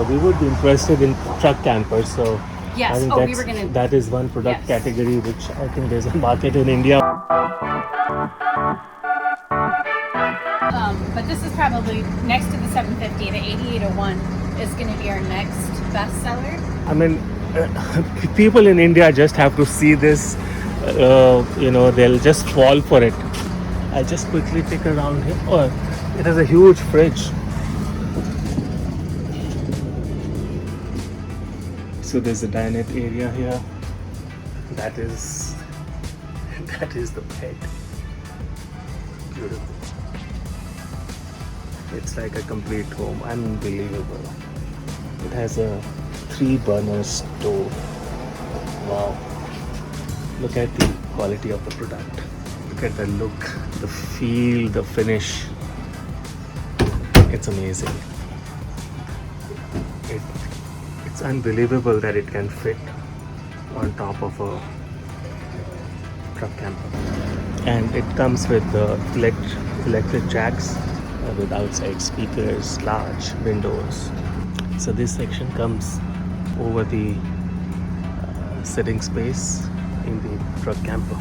we would be interested in truck campers. So Yes. I think Oh, we were gonna. that is one product Yes. category which I think there's a market in India. But this is probably next to the 750. The 8801 is going to be our next bestseller. I mean, people in India just have to see this. They'll just fall for it. I'll just quickly take around here. Oh, it has a huge fridge. So there's a dinette area here. That is the bed. Beautiful. It's like a complete home. Unbelievable. It has a 3-burner stove. Wow. Look at the quality of the product. Look at the look, the feel, the finish. It's amazing. It's unbelievable that it can fit on top of a truck camper. And it comes with the electric jacks with outside speakers, large windows. So this section comes over the sitting space in the truck camper.